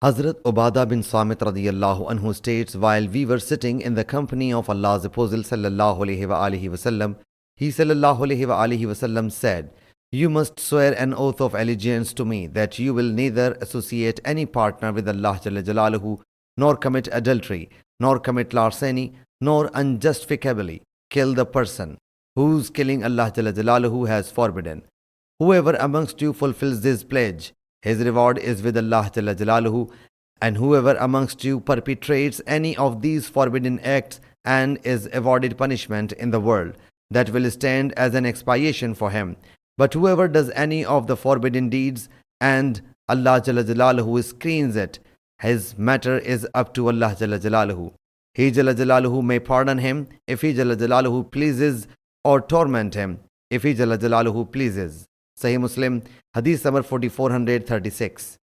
Hazrat Ubadah bin Samit radiyallahu anhu states, while we were sitting in the company of Allah's Apostle sallallahu alaihi wasallam, he sallallahu alaihi wasallam said, "You must swear an oath of allegiance to me that you will neither associate any partner with Allah Jalla Jalaluhu, nor commit adultery, nor commit larceny, nor unjustifiably kill the person whose killing Allah Jalla Jalaluhu has forbidden. Whoever amongst you fulfills this pledge, his reward is with Allah Jalla Jalaluhu, and whoever amongst you perpetrates any of these forbidden acts and is awarded punishment in the world, that will stand as an expiation for him. But whoever does any of the forbidden deeds and Allah Jalla Jalaluhu screens it, his matter is up to Allah Jalla Jalaluhu. He Jalla Jalaluhu may pardon him if He Jalla Jalaluhu pleases, or torment him if He Jalla Jalaluhu pleases." Sahih Muslim Hadees number 4436.